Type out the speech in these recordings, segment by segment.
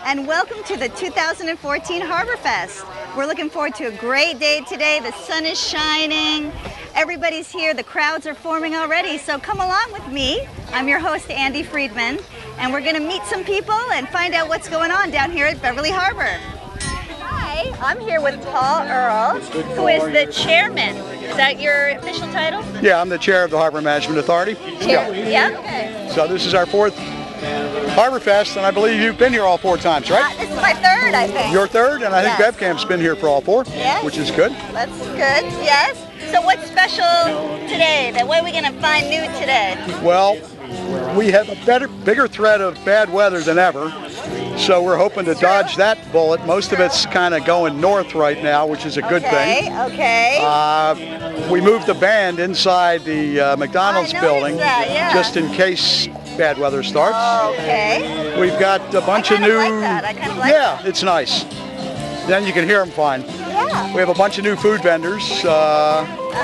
and welcome to the 2014 Harborfest. We're looking forward to a great day today. The sun is shining, everybody's here, the crowds are forming already, so come along with me. I'm your host, Andy Friedman, and we're gonna meet some people and find out what's going on down here at Beverly Harbor. Hi, I'm here with Paul Earl, who is the chairman. Is that your official title? Yeah, I'm the chair of the Harbor Management Authority. Chair, yeah? Okay. So this is our fourth Harborfest, and I believe you've been here all 4 times, right? This is my third, I think. Your third, and I think Yes. BevCam's been here for all 4, Yes. which is good. That's good, yes. So what's special today? What are we going to find new today? Well, we have a bigger threat of bad weather than ever, so we're hoping to dodge that bullet. Most of it's kind of going north right now, which is a good thing. Okay. We moved the band inside the McDonald's building just in case bad weather starts. Okay. We've got a bunch of new. I like that. I kind of like that. It's nice. Then you can hear them fine. Yeah. We have a bunch of new food vendors,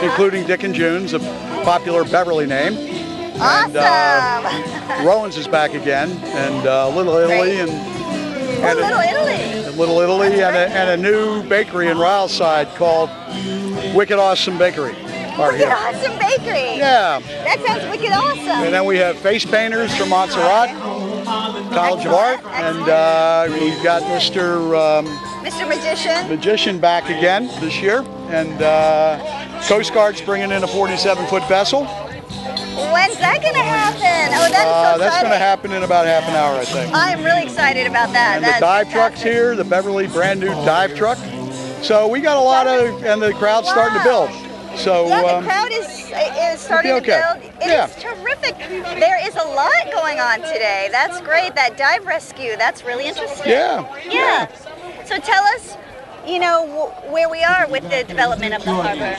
including Dick and June's, a popular Beverly name. Awesome. And Rowan's is back again, and Little Italy, and Little Italy, and a new bakery in Ryleside called Wicked Awesome Bakery. Wicked Awesome Bakery. Yeah. That sounds wicked awesome. And then we have face painters from Montserrat College of Art, and we've got Mr. Magician back again this year, and Coast Guard's bringing in a 47-foot vessel. When's that going to happen? Oh, that's going to happen in about half an hour, I think. I'm really excited about that. And the dive truck's here, the Beverly brand new dive truck. So we got a lot of, and the crowd's starting to build. So yeah, the crowd is starting to build. It is terrific. There is a lot going on today. That's great. That dive rescue, that's really interesting. Yeah. So tell us, you know, where we are with the development of the harbor.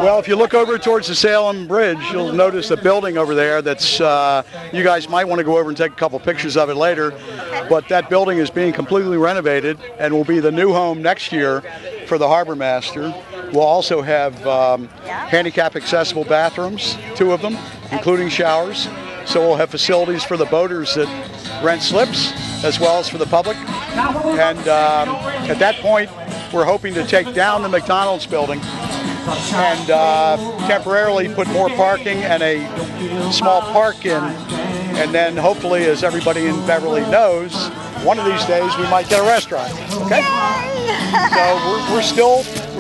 Well, if you look over towards the Salem Bridge, you'll notice a building over there that's, you guys might want to go over and take a couple pictures of it later, but that building is being completely renovated and will be the new home next year for the harbor master. We'll also have handicap accessible bathrooms, 2 of them, including showers. So we'll have facilities for the boaters that rent slips, as well as for the public. And at that point, we're hoping to take down the McDonald's building and temporarily put more parking and a small park in. And then hopefully, as everybody in Beverly knows, one of these days we might get a restaurant. Okay? So we're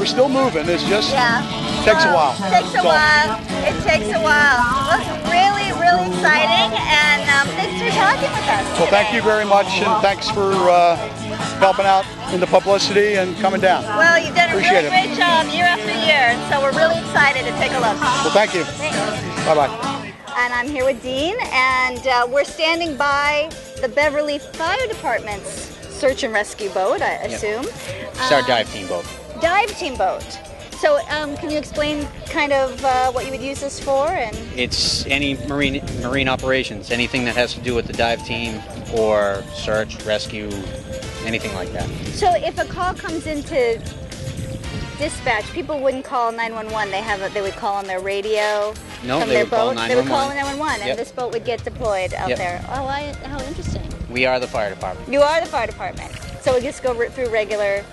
still moving. It's just takes a while. It takes a while. Well, it's really, really exciting, and thanks for talking with us. Well, thank you very much, and thanks for helping out in the publicity and coming down. Well, you've done a really great job year after year, and so we're really excited to take a look. Well, thank you. Bye-bye. And I'm here with Dean, and we're standing by the Beverly Fire Department's search and rescue boat, I assume. It's our dive team boat. Dive team boat. So can you explain kind of what you would use this for? And it's any marine operations, anything that has to do with the dive team or search, rescue, anything like that. So if a call comes into dispatch, people wouldn't call 911. They would call on their radio. No, from they their would call boat. 911. They would call 911, and this boat would get deployed out there. Oh, how interesting. We are the fire department. You are the fire department. So we just go through regular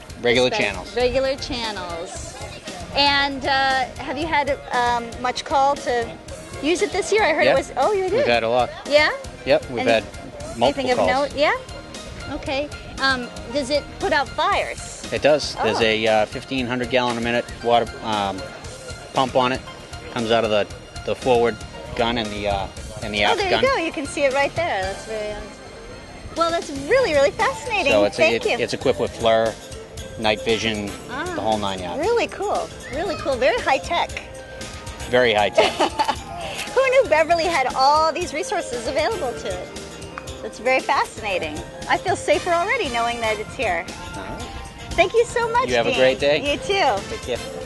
channels. Regular channels. And have you had much call to use it this year? I heard it was. Oh, you did. We've had a lot. Yeah. Yep, we've had multiple calls. Anything of note? Yeah. Okay. Does it put out fires? It does. There's a 1,500 gallon a minute water pump on it. Comes out of the forward gun and the aft gun. Oh, there you go. You can see it right there. That's very. Well, that's really, really fascinating. So it's equipped with FLIR, night vision, the whole 9 yards. Really cool. Really cool. Very high tech. Very high tech. Who knew Beverly had all these resources available to it? That's very fascinating. I feel safer already knowing that it's here. All right. Thank you so much, You have a great day. You too. Take care. Great.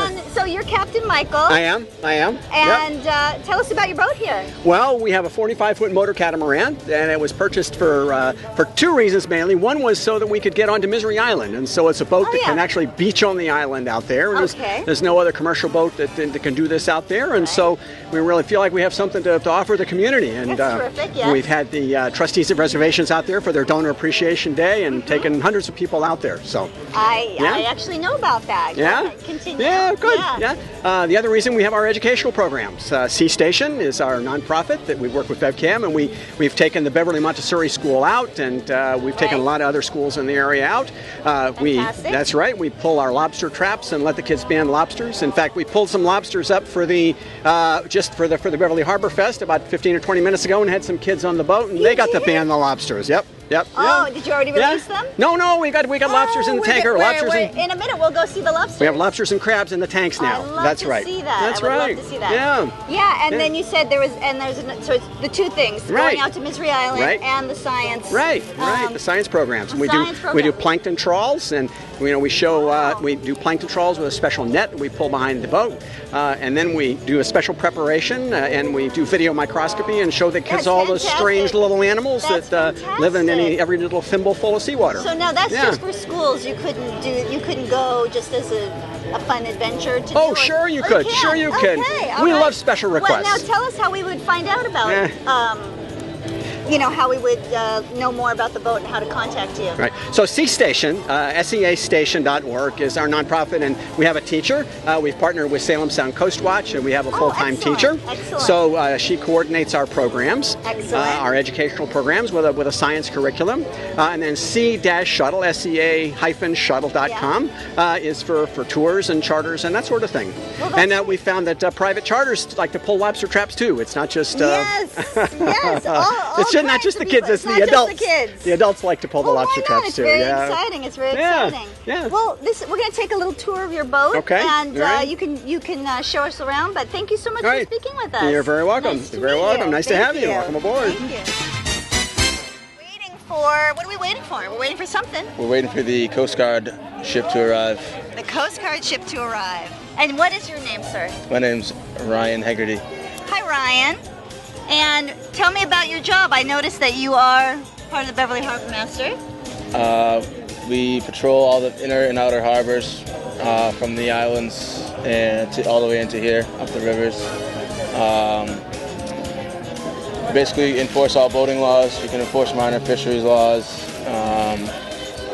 And so you're Captain Michael. I am. And tell us about your boat here. Well, we have a 45-foot motor catamaran, and it was purchased for 2 reasons mainly. One was so that we could get onto Misery Island, and so it's a boat that can actually beach on the island out there. And there's no other commercial boat that can do this out there, and so we really feel like we have something to offer the community. And that's terrific, yes. We've had the trustees of reservations out there for their Donor Appreciation Day, and taken hundreds of people out there. So I actually know about that. Yeah. Continue. Yeah, good. Yeah. The other reason we have our educational programs. Sea Station is our nonprofit that we work with BevCam, and we've taken the Beverly Montessori School out, and we've taken a lot of other schools in the area out. That's right. We pull our lobster traps and let the kids ban lobsters. In fact, we pulled some lobsters up for the for the Beverly Harborfest about 15 or 20 minutes ago, and had some kids on the boat, and they got to ban the lobsters. Yep. Oh, did you already release them? No, we got lobsters in the tanker. In a minute, we'll go see the lobsters. We have lobsters and crabs in the tanks now. That's right. See that. That's right. Love to see that. Yeah, and then you said so it's the 2 things: going out to Misery Island and the science. The science programs. We do plankton trawls, and we show we do plankton trawls with a special net that we pull behind the boat, and then we do a special preparation, and we do video microscopy and show the kids all the strange little animals that live in every little thimble full of seawater. So now that's just for schools. You couldn't go just as a fun adventure to do sure you could. Sure you can. Okay, we love special requests. Well, now tell us how we would find out about it. How we would know more about the boat and how to contact you. Right. So Sea Station, seastation.org is our nonprofit, and we have a teacher. We've partnered with Salem Sound Coast Watch, and we have a full-time teacher. Excellent. So she coordinates our programs, our educational programs with a science curriculum. And then C-Shuttle, SEA-shuttle.com is for tours and charters and that sort of thing. Well, and we found that private charters like to pull lobster traps too. It's not just yes. It's not just the kids, it's the adults. The adults like to pull the lobster traps too. It's very exciting. It's very exciting. Yeah. Well, we're going to take a little tour of your boat. Okay. And you can show us around. But thank you so much for speaking with us. You're very welcome. You're very welcome. Nice to have you. Welcome aboard. Thank you. What are we waiting for? We're waiting for something. We're waiting for the Coast Guard ship to arrive. The Coast Guard ship to arrive. And what is your name, sir? My name's Ryan Hegarty. Hi, Ryan. And tell me about your job. I noticed that you are part of the Beverly Harbor Master. We patrol all the inner and outer harbors from the islands and all the way into here, up the rivers. Basically enforce all boating laws. You can enforce minor fisheries laws.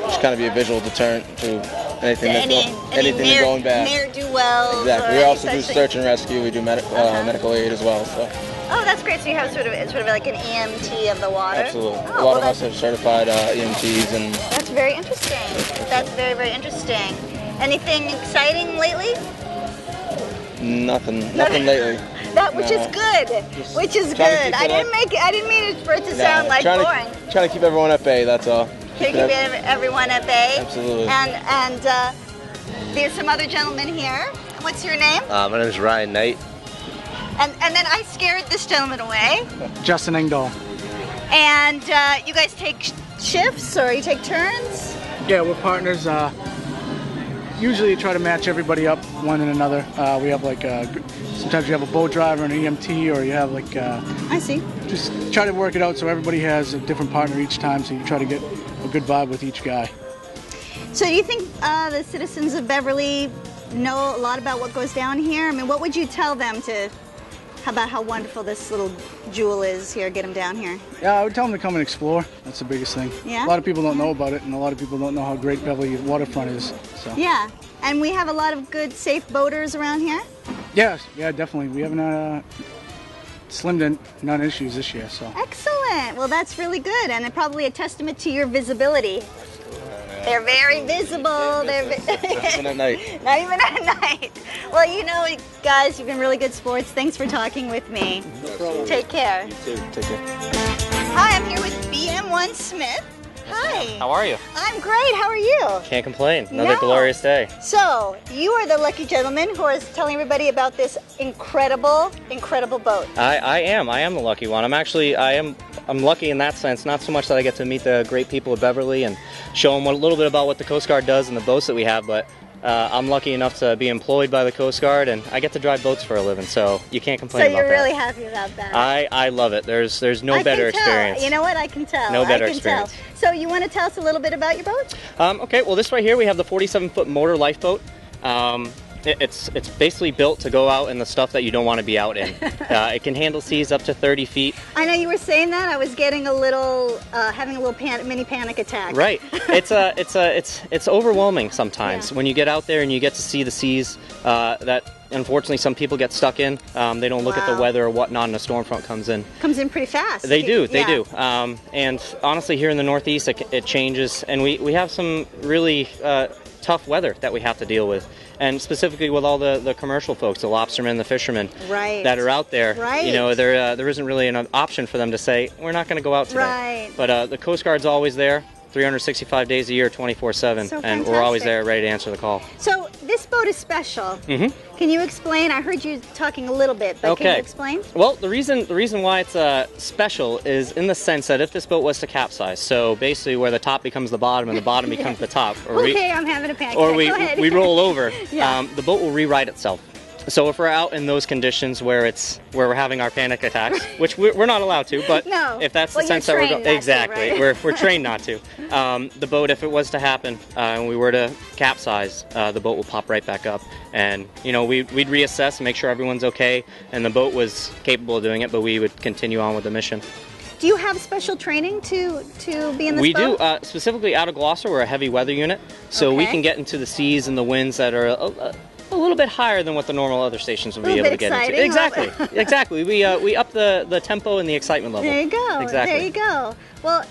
Just kind of be a visual deterrent to anything that's going bad. Ne'er-do-wells. Exactly. We also do search and rescue. We do medical aid as well. So. Oh, that's great. So you have sort of like an EMT of the water? Absolutely. A lot of us have certified EMTs. And that's very interesting. That's very, very interesting. Anything exciting lately? Nothing lately. Which is good. I didn't mean it for it to sound like boring. Trying to keep everyone at bay, that's all. Keep everyone at bay? Absolutely. And there's some other gentlemen here. What's your name? My name is Ryan Knight. And then I scared this gentleman away. Justin Engdahl. And you guys take shifts or you take turns? Yeah, we're partners. Usually try to match everybody up one and another. We have sometimes you have a boat driver and an EMT, or you have I see. Just try to work it out so everybody has a different partner each time, so you try to get a good vibe with each guy. So do you think the citizens of Beverly know a lot about what goes down here? I mean, what would you tell them about how wonderful this little jewel is here, get them down here? Yeah, I would tell them to come and explore. That's the biggest thing. Yeah? A lot of people don't know about it, and a lot of people don't know how great Beverly waterfront is. So. Yeah, and we have a lot of good, safe boaters around here? Yeah, definitely. We haven't slimmed in none issues this year. So. Excellent. Well, that's really good, and probably a testament to your visibility. They're very visible. Not even at night. Not even at night. Well, guys, you've been really good sports. Thanks for talking with me. Take care. You too. Take care. Hi, I'm here with BM1 Smith. Hi. How are you? I'm great. How are you? Can't complain. Another glorious day. So, you are the lucky gentleman who is telling everybody about this incredible boat. I am the lucky one. I'm lucky in that sense, not so much that I get to meet the great people of Beverly and show them a little bit about what the Coast Guard does and the boats that we have, but I'm lucky enough to be employed by the Coast Guard, and I get to drive boats for a living, so you can't complain about that. So you're really happy about that? I love it. There's no better experience. You know what? I can tell. No better experience. So you want to tell us a little bit about your boat? Okay, well this right here, we have the 47-foot motor lifeboat. It's basically built to go out in the stuff that you don't want to be out in. It can handle seas up to 30 feet. I know you were saying that. I was getting a little, having a little mini panic attack. Right. It's overwhelming sometimes when you get out there and you get to see the seas that unfortunately some people get stuck in. They don't look at the weather or whatnot, and a storm front comes in. Comes in pretty fast. They do. And honestly, here in the Northeast, it changes, and we have some really tough weather that we have to deal with. And specifically with all the commercial folks, the lobstermen, the fishermen that are out there, you know, there isn't really an option for them to say, we're not going to go out today. But the Coast Guard's always there, 365 days a year, 24/7, and we're always there ready to answer the call. So this boat is special. Can you explain? I heard you talking a little bit, but can you explain? Well, the reason why it's special is in the sense that if this boat was to capsize, so basically where the top becomes the bottom and the bottom becomes the top, or I'm having a panic. Or we roll over, the boat will rewrite itself. So if we're out in those conditions where we're having our panic attacks, which we're not allowed to, but if that's the sense that we're going, exactly, we're trained not to. The boat, if it was to happen and we were to capsize, the boat will pop right back up, and you know we'd reassess and make sure everyone's okay, and the boat was capable of doing it, but we would continue on with the mission. Do you have special training to be in this boat? We do. Specifically out of Gloucester, we're a heavy weather unit, so we can get into the seas and the winds that are a little bit higher than what the normal other stations would be able to get into. Exactly. We up the tempo and the excitement level. There you go. Exactly. There you go. Well,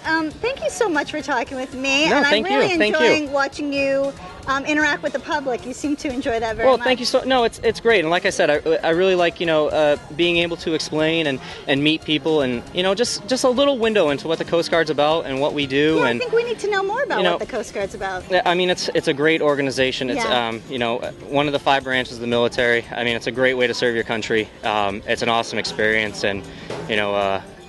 thank you so much for talking with me. No, and I'm really enjoying you. watching you interact with the public. You seem to enjoy that very much. Well, thank you so. No, it's great, and like I said, I really like being able to explain and meet people, and just a little window into what the Coast Guard's about and what we do. Yeah, and I think we need to know more about what the Coast Guard's about. I mean, it's a great organization. It's one of the 5 branches of the military. I mean, it's a great way to serve your country. It's an awesome experience, and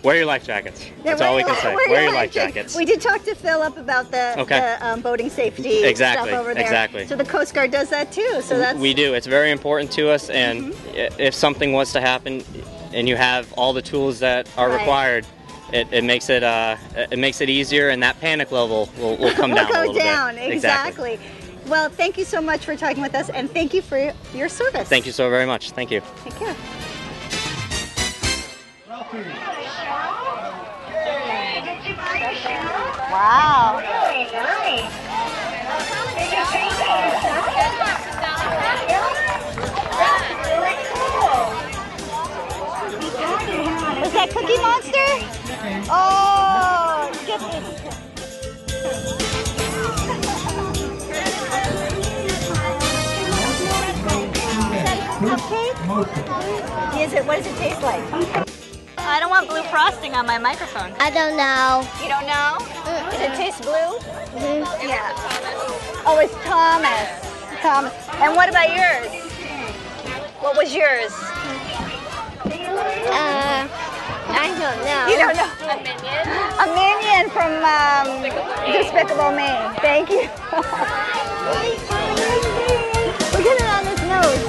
wear your life jackets. That's all we can say. Wear your life jackets. We did talk to Phil up about the boating safety stuff over there. Exactly. So the Coast Guard does that too. So that's we do. It's very important to us, and if something was to happen, and you have all the tools that are required, it makes it easier, and that panic level will come down a little bit. Exactly. Well, thank you so much for talking with us, and thank you for your service. Thank you so very much. Thank you. Take care. Wow. Is that Cookie Monster? Oh, get this. Cupcake? Is it? What does it taste like? I don't want blue frosting on my microphone. I don't know. You don't know? Does it taste blue? Yeah. Oh, it's Thomas. Thomas. And what about yours? What was yours? I don't know. You don't know? A minion? A minion from Despicable Me. Thank you. Look at it on his nose.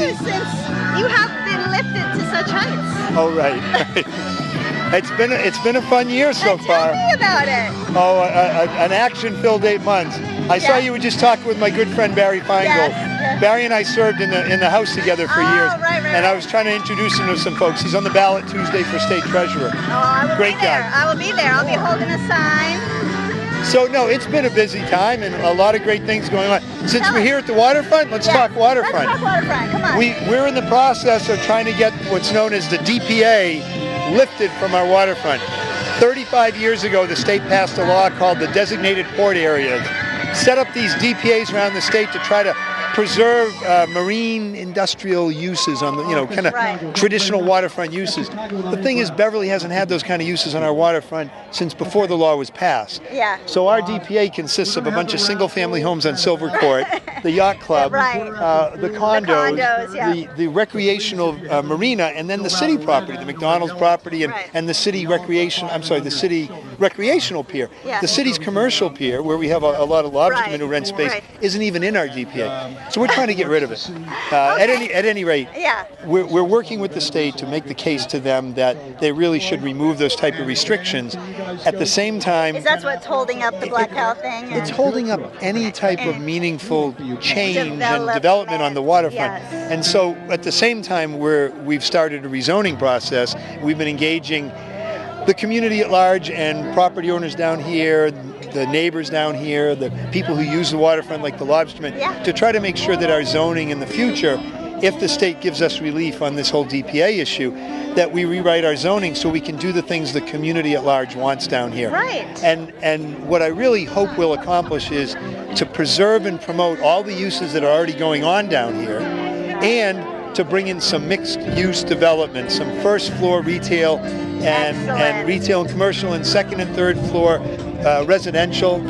Since you have been lifted to such heights. Oh, right. It's been a fun year so far. Tell me about it. Oh, an action-filled 8 months. I saw you were just talking with my good friend Barry Feingold. Yes. Barry and I served in the House together for years, and I was trying to introduce him to some folks. He's on the ballot Tuesday for state treasurer. Oh, I will Great be there. guy. I will be there. I'll be holding a sign. So no, it's been a busy time and a lot of great things going on. Since we're here at the waterfront, let's talk waterfront. Let's talk waterfront. Come on. We're in the process of trying to get what's known as the DPA lifted from our waterfront. 35 years ago, the state passed a law called the Designated Port Areas. Set up these DPAs around the state to try to preserve marine industrial uses on the, kind of traditional waterfront uses. The thing is, Beverly hasn't had those kind of uses on our waterfront since before the law was passed. Yeah. So our DPA consists of a bunch of single-family homes on Silver Court, the yacht club, the condos, the recreational marina, and then the city property, the McDonald's property, and the city recreation. I'm sorry, the city recreational pier. The city's commercial pier, where we have a lot of lobsters who rent space, isn't even in our DPA. So we're trying to get rid of it. At any rate, we're working with the state to make the case to them that they really should remove those type of restrictions. At the same time, is that what's holding up the Black Cow thing? It's holding up any type of meaningful change and development on the waterfront. And so at the same time, we've started a rezoning process. We've been engaging the community at large and property owners down here, the neighbors down here, the people who use the waterfront like the lobstermen, to try to make sure that our zoning in the future, if the state gives us relief on this whole DPA issue, that we rewrite our zoning so we can do the things the community at large wants down here. Right. And what I really hope we'll accomplish is to preserve and promote all the uses that are already going on down here, and to bring in some mixed use development, some first floor retail and retail and commercial, and second and third floor residential.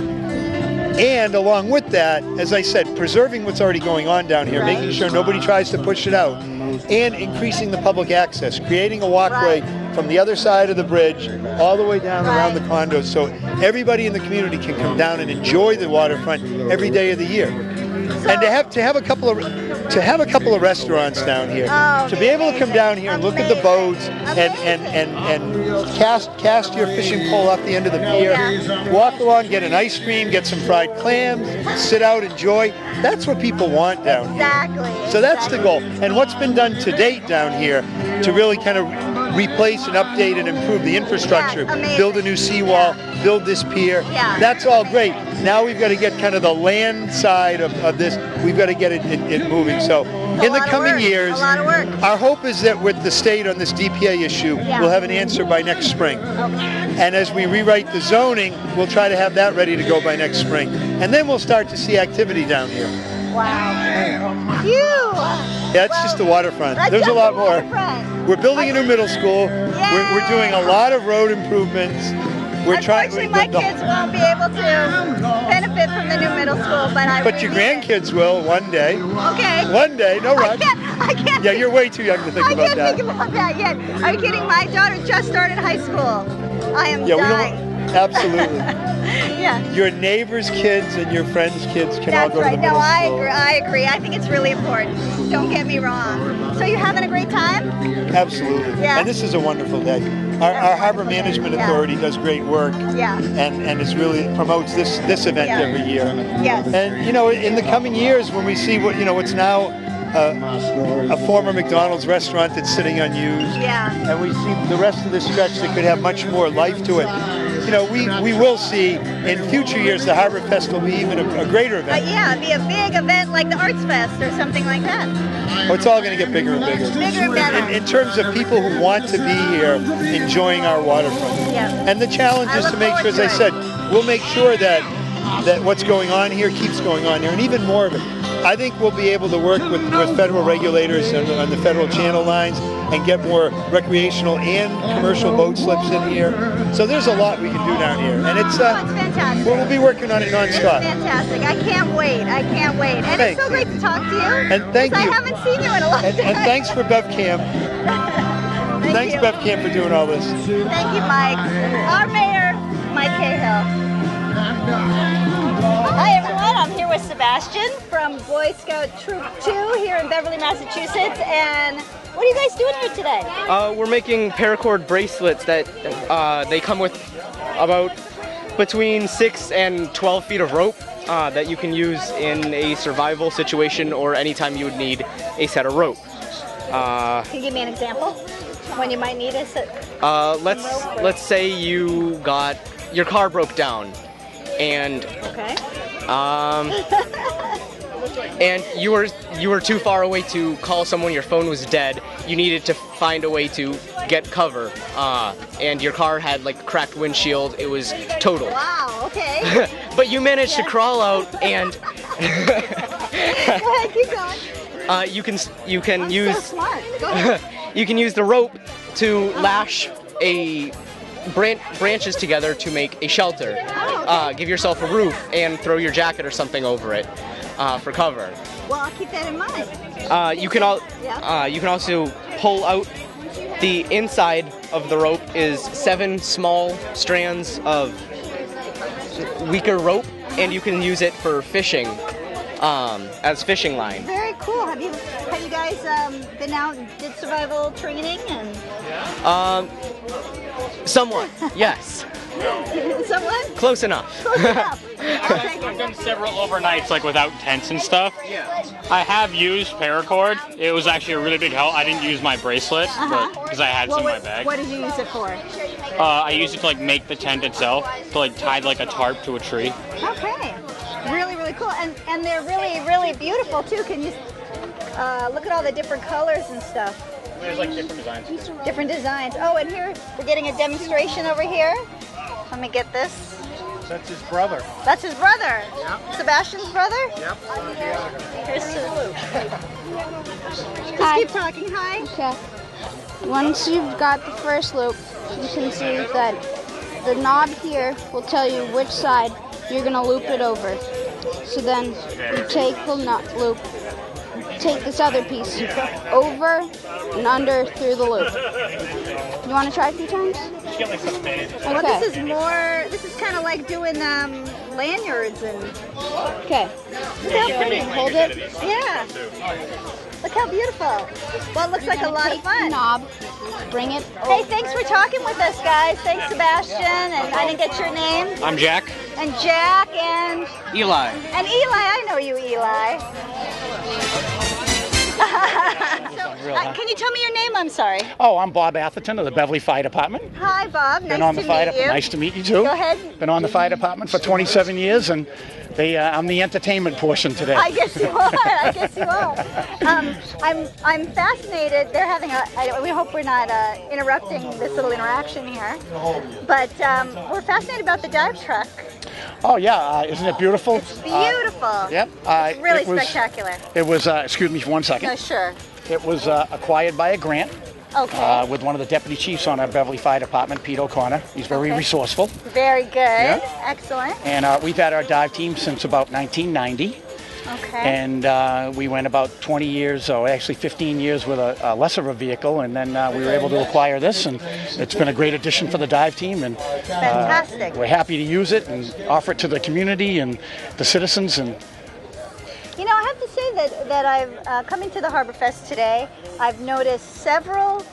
And along with that, as I said, preserving what's already going on down here, making sure nobody tries to push it out, and increasing the public access, creating a walkway from the other side of the bridge all the way down around the condos, so everybody in the community can come down and enjoy the waterfront every day of the year. And to have a couple of restaurants down here, to be able to come down here and look at the boats and cast your fishing pole off the end of the pier, walk along, get an ice cream, get some fried clams, sit out, enjoy. That's what people want down here. Exactly. So that's the goal. And what's been done to date down here to really kind of replace and update and improve the infrastructure, build a new seawall, build this pier, that's all great. Now we've got to get kind of the land side of this, we've got to get it moving. So in the coming years, our hope is that with the state on this DPA issue, we'll have an answer by next spring. And as we rewrite the zoning, we'll try to have that ready to go by next spring. And then we'll start to see activity down here. Wow. Phew. Yeah, it's just the waterfront. There's a lot more. We're building a new middle school. We're doing a lot of road improvements. Unfortunately, my kids won't be able to benefit from the new middle school, but your grandkids will one day. Okay. One day, no rush. I can't. Yeah, you're way too young to think about that. I can't think about that yet. Are you kidding? My daughter just started high school. I am dying. Absolutely. Yeah. Your neighbors' kids and your friends' kids can all go to the middle school. No, I agree. I think it's really important. Don't get me wrong. So you're having a great time? Absolutely. Yeah. And this is a wonderful day. Our Harbor Management Authority does great work. Yeah. And it's really promotes this event every year. Yes. And in the coming years, when we see what's now a former McDonald's restaurant that's sitting unused, and we see the rest of this stretch that could have much more life to it. We will see in future years the Harborfest will be even a greater event. It'd be a big event like the Arts Fest or something like that. Oh, it's all going to get bigger and bigger. Bigger and better. In terms of people who want to be here enjoying our waterfront. And the challenge is to make sure, as I said, we'll make sure that what's going on here keeps going on here, and even more of it. I think we'll be able to work with federal regulators on the federal channel lines and get more recreational and commercial boat slips in here. So there's a lot we can do down here, and it's fantastic. We'll be working on it nonstop. Fantastic! I can't wait. And Thanks. It's so great to talk to you. And thank you. I haven't seen you in a long time. And thanks for BevCam. Thanks BevCam for doing all this. Thank you, Mike. Our mayor, Mike Cahill. Hi everyone, I'm here with Sebastian from Boy Scout Troop 2 here in Beverly, Massachusetts, and what are you guys doing here today? We're making paracord bracelets that they come with about between 6 and 12 feet of rope, that you can use in a survival situation or anytime you would need a set of rope. Can you give me an example when you might need a set? Let's say your car broke down, and and you were too far away to call someone. Your phone was dead. You needed to find a way to get cover, and your car had like a cracked windshield. It was total. Wow. Okay. But you managed to crawl out and. Go ahead, keep going. You can I'm use so smart. Go ahead. you can use the rope to lash branches together to make a shelter. Give yourself a roof and throw your jacket or something over it for cover. Well, I'll keep that in mind. You can also pull out the inside of the rope is 7 small strands of weaker rope, and you can use it for fishing as fishing line. Very cool. Have you guys been out and did survival training and? Somewhat, yes. Somewhat? Close enough. Close enough. I've done several overnights, like without tents and stuff. I have used paracord. It was actually a really big help. I didn't use my bracelet because I had some in my bag. What did you use it for? I used it to like make the tent itself, to like tie like a tarp to a tree. Okay. Really, really cool. And they're really, really beautiful too. Can you look at all the different colors and stuff? There's like different designs. Different designs. Oh, and here we're getting a demonstration over here. Let me get this. That's his brother. That's his brother. Yep. Sebastian's brother? Yep. Here's Sue. Just keep talking. Hi. Okay. Once you've got the first loop, you can see that the knob here will tell you which side you're going to loop it over. So then you take the loop, take this other piece over and under through the loop. You want to try a few times? Okay. Well, this is kind of like doing lanyards and... Okay. Look how pretty. Hold it. Yeah. Look how beautiful. Well, it looks like a lot of fun. Knob, bring it over. Hey, thanks for talking with us, guys. Thanks, Sebastian. And I didn't get your name. I'm Jack. And Jack and... Eli. And Eli. I know you, Eli. Can you tell me your name? I'm sorry. Oh, I'm Bob Atherton of the Beverly Fire Department. Hi, Bob. Been on the fire meet you. Nice to meet you too. Go ahead. Been on the fire department for 27 years, and I'm the entertainment portion today. I guess you are. I guess you are. I'm fascinated. They're having we hope we're not interrupting this little interaction here, but we're fascinated about the dive truck. Oh yeah, isn't it beautiful? It's beautiful. Yep. It's really spectacular. It was. Excuse me for 1 second. No, sure. It was acquired by a grant. Okay. With one of the deputy chiefs on our Beverly Fire Department, Pete O'Connor. He's very resourceful. Very good. Yeah. Excellent. And we've had our dive team since about 1990. Okay. And we went about 20 years, or actually 15 years with a lesser of a vehicle, and then we were able to acquire this, and it's been a great addition for the dive team. And fantastic. We're happy to use it and offer it to the community and the citizens. And you know, I have to say that I've coming to the Harborfest today, I've noticed several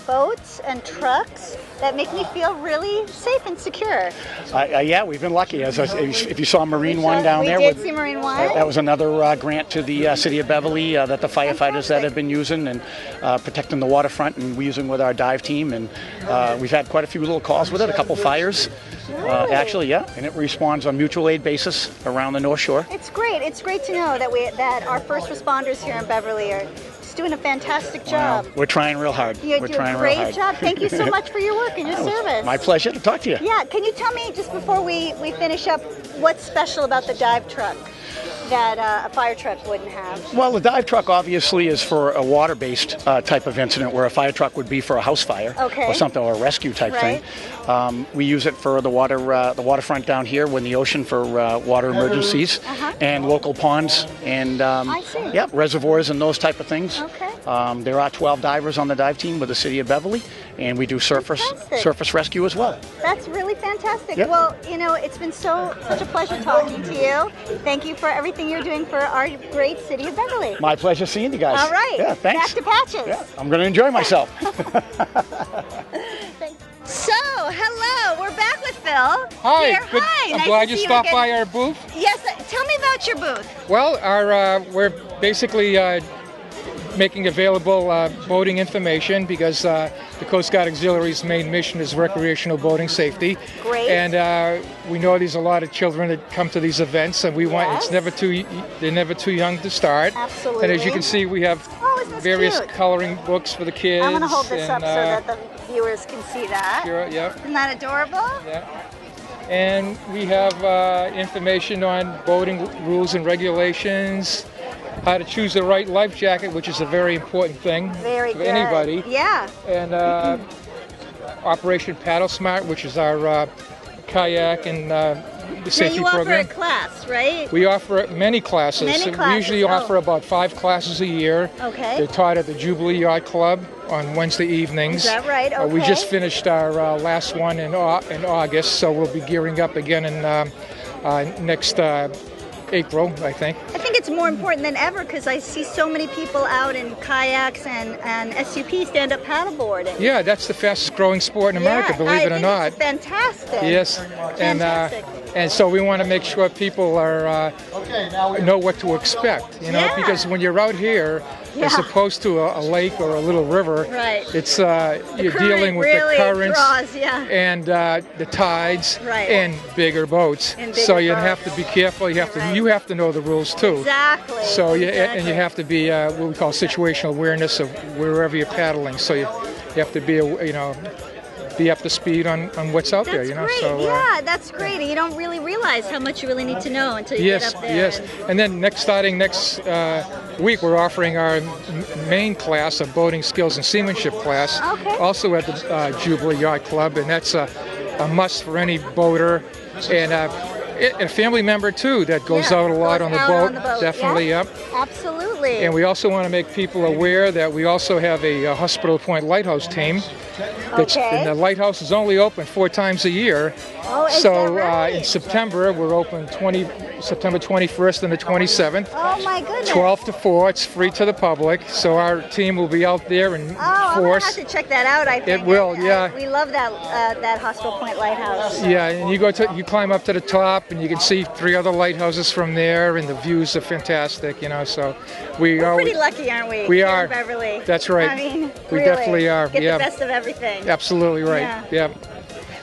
boats and trucks that make me feel really safe and secure. Yeah, we've been lucky. If you saw Marine One down there, we did see Marine One. That was another grant to the city of Beverly that the firefighters that have been using and protecting the waterfront, and we're using with our dive team. And we've had quite a few little calls with it, a couple fires. Actually, yeah, and it responds on mutual aid basis around the North Shore. It's great. It's great to know that our first responders here in Beverly are just doing a fantastic job. We're trying real hard. You do a great job. Thank you so much for your work and your service. My pleasure to talk to you. Yeah, can you tell me, just before we finish up, what's special about the dive truck that a fire truck wouldn't have? Well, the dive truck obviously is for a water-based type of incident, where a fire truck would be for a house fire or something, or a rescue type thing. We use it for the waterfront down here in the ocean for water emergencies and local ponds and reservoirs and those type of things. Okay. There are 12 divers on the dive team with the city of Beverly, and we do surface rescue as well. That's really fantastic. Yep. Well, you know, it's been such a pleasure talking to you. Thank you for everything you're doing for our great city of Beverly. My pleasure seeing you guys. All right. Yeah, thanks. Back to Patches. Yeah, I'm going to enjoy myself. So, hello, we're back with Phil. Hi. Hi. I'm glad you stopped by our booth. Yes, what's your booth? Well, we're basically making available boating information because the Coast Guard Auxiliary's main mission is recreational boating safety. Great. And we know there's a lot of children that come to these events, and we want they're never too young to start. Absolutely. And as you can see, we have various coloring books for the kids. I'm going to hold this up so that the viewers can see that. Sure, yeah. Isn't that adorable? Yeah. And we have information on boating rules and regulations, how to choose the right life jacket, which is a very important thing for anybody. Yeah. And Operation Paddle Smart, which is our kayak and safety program. Now you offer a class, right? We offer many classes. We usually offer about 5 classes a year. Okay. They're taught at the Jubilee Yacht Club on Wednesday evenings. Is that right? Okay. We just finished our last one in August, so we'll be gearing up again in next April, I think. I think it's more important than ever because I see so many people out in kayaks and SUP stand-up paddleboarding. Yeah, that's the fastest growing sport in America, believe it or not. It's fantastic. Yes, fantastic. And so we want to make sure people are know what to expect, you know, because when you're out here, as opposed to a lake or a little river, it's you're dealing with the currents and the tides and bigger boats. So you have to be careful. You have to know the rules too. Exactly. So and you have to be what we call situational awareness of wherever you're paddling. So you have to be be up to speed on what's out there, you know. Great. So yeah, that's great. And you don't really realize how much you really need to know until you get up there. Yes. And then starting next week, we're offering our main class, a boating skills and seamanship class, also at the Jubilee Yacht Club, and that's a must for any boater and a family member too that goes out a lot on the boat. Definitely, yep. Absolutely. And we also want to make people aware that we also have a Hospital Point Lighthouse team. And the lighthouse is only open 4 times a year. In September, we're open September 21st and the 27th. Oh my goodness. 12 to 4. It's free to the public. So our team will be out there in force. I'm going to have to check that out, I think. It will, yeah. We love that Hospital Point Lighthouse. Yeah, and you climb up to the top and you can see 3 other lighthouses from there, and the views are fantastic, you know. So we're pretty lucky, aren't we? We are. In Beverly. That's right. I mean, we definitely are. Get the best of everything. Absolutely right. Yeah.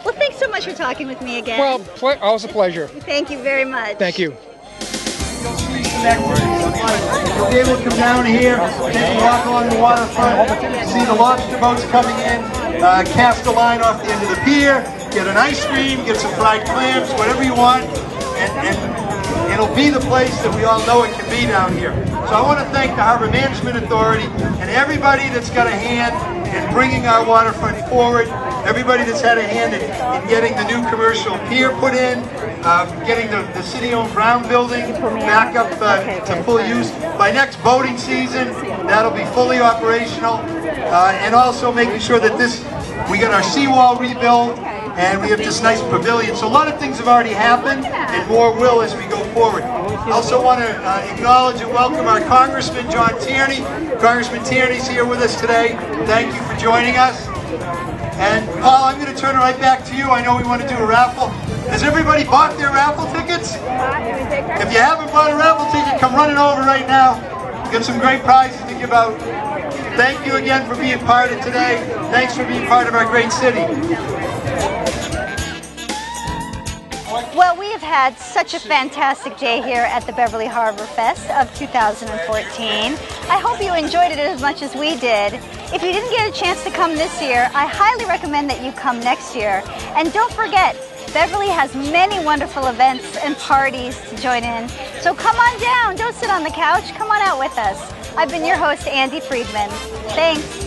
Well, thanks so much for talking with me again. Well, always a pleasure. Thank you very much. Thank you. You'll be able to come down here, take a walk along the waterfront, see the lobster boats coming in, cast a line off the end of the pier, get an ice cream, get some fried clams, whatever you want, and it'll be the place that we all know it can be down here. So I want to thank the Harbor Management Authority and everybody that's got a hand in bringing our waterfront forward, everybody that's had a hand in getting the new commercial pier put in, getting the city-owned Brown building back up to full use. By next boating season, that'll be fully operational, and also making sure that we got our seawall rebuilt, and we have this nice pavilion. So a lot of things have already happened, and more will as we go forward. I also want to acknowledge and welcome our Congressman, John Tierney. Congressman Tierney's here with us today. Thank you for joining us. And Paul, I'm going to turn it right back to you. I know we want to do a raffle. Has everybody bought their raffle tickets? If you haven't bought a raffle ticket, come running over right now. Get some great prizes to give out. Thank you again for being part of today. Thanks for being part of our great city. Well, we have had such a fantastic day here at the Beverly Harborfest of 2014. I hope you enjoyed it as much as we did. If you didn't get a chance to come this year, I highly recommend that you come next year. And don't forget, Beverly has many wonderful events and parties to join in. So come on down, don't sit on the couch, come on out with us. I've been your host, Andy Friedman. Thanks.